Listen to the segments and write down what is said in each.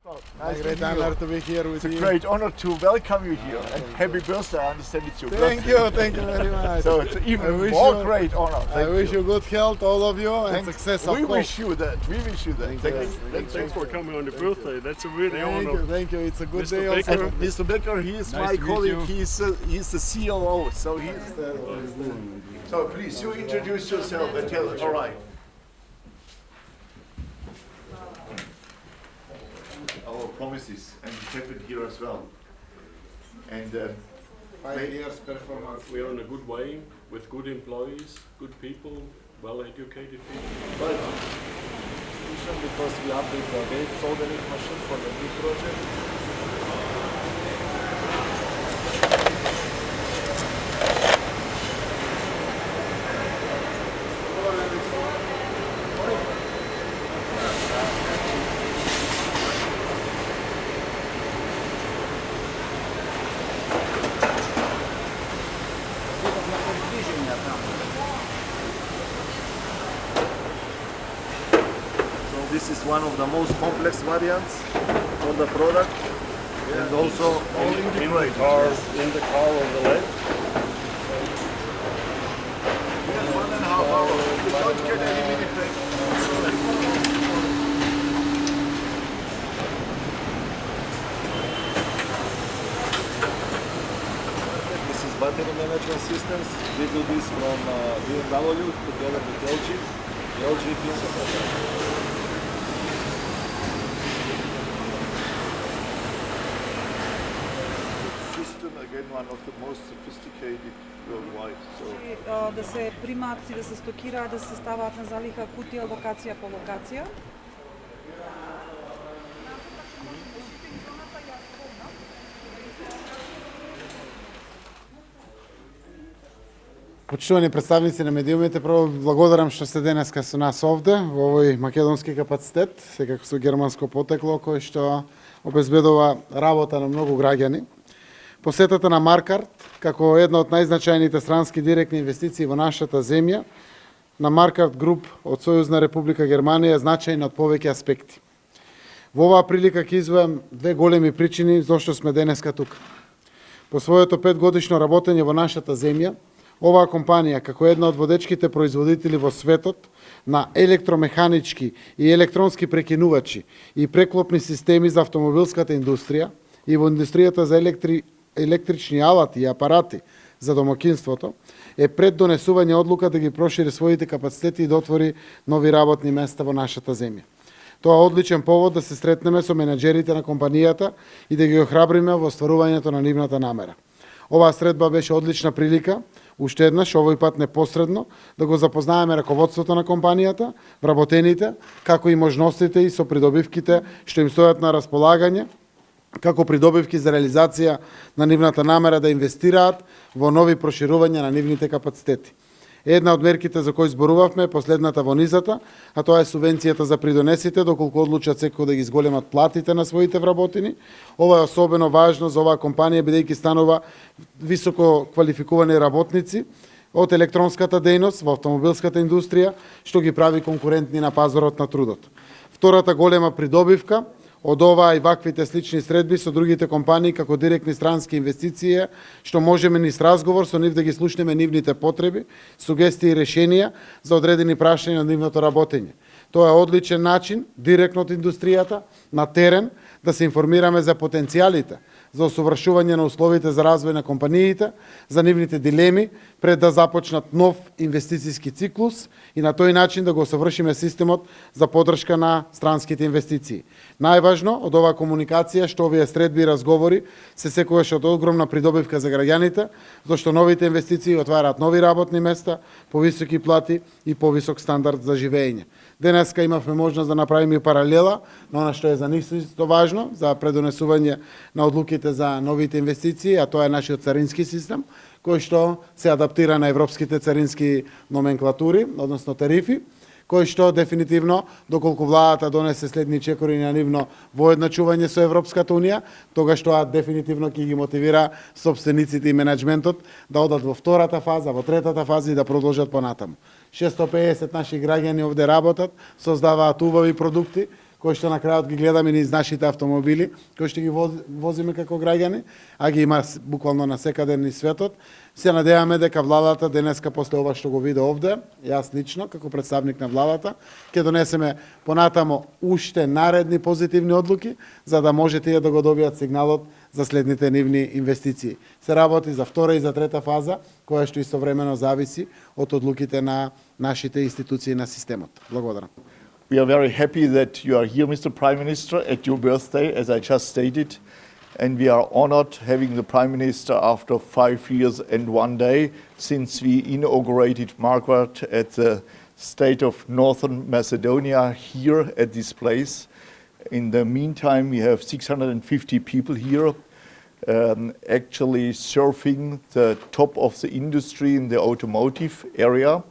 Nice Great meeting you. honor to be here with It's a you. great honor to welcome you here and happy birthday. I understand it's your Thank you very much. So it's even I wish more you- great honor. I wish you good health, all of you, and Thank- success, of We course. wish you that. We wish you that. Thank you. Thanks for coming on the birthday. That's a really Thank honor. you, thank you. It's a good Mr. day Becker. also. And Mr. Becker, he is Nice my to meet colleague. you. He's the COO. So he's the. So please, you introduce yourself and tell us. All right. Our promises, and it happened here as well. And 5 years performance. We're on a good way with good employees, good people, well-educated people. but because we update the wave soldering machine for the big project. So this is one of the most complex variants for the product, and also all In the integrated. car, in the car on the left. yes, 1.5 hours. You don't get any minute break. This is battery management systems. We do this from BMW together with LG. LG team. System again, one of the most sophisticated worldwide. So Да се примаат и да се стокираат, да се ставаат на залиха кутија локација по локација. Почитувани представници на медиумите, прво благодарам што сте денеска со нас овде во овој македонски капацитет, секако со германско потекло кој што обезбедува работа на многу граѓани. Посетата на Маркарт, како една од најзначајните странски директни инвестиции во нашата земја, на Маркарт Груп од Сојузна Република Германија е значајна од повеќе аспекти. Во оваа прилика ќе извојам две големи причини зошто сме денеска тука. По своето 5-годишно работење во нашата земја, оваа компанија, како една од водечките производители во светот на електромеханички и електронски прекинувачи и преклопни системи за автомобилската индустрија и во индустријата за електрични алати и апарати за домакинството, е пред донесување одлука да ги прошири своите капацитети и да отвори нови работни места во нашата земја. Тоа е одличен повод да се сретнеме со менаџерите на компанијата и да ги охрабриме во остварувањето на нивната намера. Оваа средба беше одлична прилика, уште еднаш, овој пат непосредно, да го запознаеме раководството на компанијата, вработените, како и можностите и со придобивките што им стојат на располагање, како придобивки за реализација на нивната намера да инвестираат во нови проширувања на нивните капацитети. Една од мерките за кои зборувавме е последната во низата, а тоа е субвенцијата за придонесите, доколку одлучат секој да ги зголемат платите на своите вработени. Ова е особено важно за оваа компанија, бидејќи станува високо квалификувани работници од електронската дејност во автомобилската индустрија, што ги прави конкурентни на пазарот на трудот. Втората голема придобивка од оваа и ваквите слични средби со другите компании како директни странски инвестиции, што можеме низ разговор со нив да ги слушнеме нивните потреби, сугестии и решенија за одредени прашања на нивното работење. Тоа е одличен начин, директно од индустријата, на терен, да се информираме за потенцијалите, за усовршување на условите за развој на компаниите, за нивните дилеми, пред да започнат нов инвестициски циклус и на тој начин да го усовршиме системот за поддршка на странските инвестиции. Најважно од оваа комуникација што овие средби и разговори се секогаш од огромна придобивка за граѓаните, зашто новите инвестиции отвараат нови работни места, повисоки плати и повисок стандард за живење. Денеска имавме можност да направиме и паралела на она што е за нив исто важно, за предонесување на одлуките за новите инвестиции, а тоа е нашиот царински систем, кој што се адаптира на европските царински номенклатури, односно тарифи, кој што дефинитивно, доколку владата донесе следни чекори на нивно воедначување со Европската Унија, тогаш тоа дефинитивно ќе ги мотивира собствениците и менеджментот да одат во втората фаза, во третата фаза и да продолжат понатаму. 650 наши граѓани овде работат, создаваат убави продукти, кои што на крајот ги гледаме низ нашите автомобили, кои што ги возиме како граѓани, а ги има буквално на секаде низ светот. Се надеваме дека владата денеска после ова што го види овде, јас лично како представник на владата, ќе донесеме понатамо уште наредни позитивни одлуки за да може тие да го добијат сигналот за следните нивни инвестиции. Се работи за втора и за трета фаза, која што истовремено зависи од одлуките на нашите институции на системот. Благодарам. We are very happy that you are here, Mr. Prime Minister, at your birthday, as I just stated. And we are honored having the Prime Minister after 5 years and 1 day since we inaugurated Margaret at the state of Northern Macedonia here at this place. In the meantime, we have 650 people here actually surfing the top of the industry in the automotive area.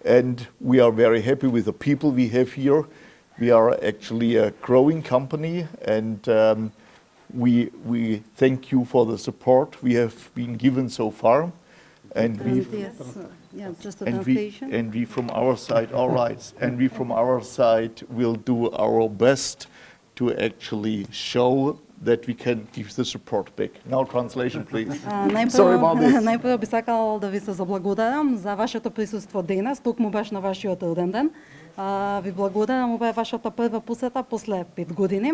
And we are very happy with the people we have here. We are actually a growing company, and we thank you for the support we have been given so far. And just a translation. And we from our side, all right, and we from our side will do our best to actually show that we can give the support back. Now translation, please. Sorry about this. Најпрво би сакал да ви се заблагодарам за вашето присуство денес, токму баш на вашиот роден ден. Ви благодарам, ова е вашата прва посета после 5 години.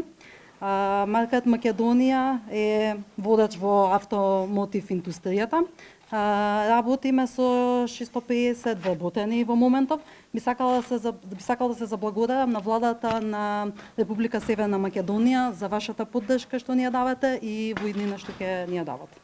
Маркет Македонија е водач во автомотив индустријата. Работиме со 650 вработени во моментов. Би сакал да се заблагодарам на владата на Република Северна Македонија за вашата поддршка што ни ја давате и во иднина што ќе ни ја давате.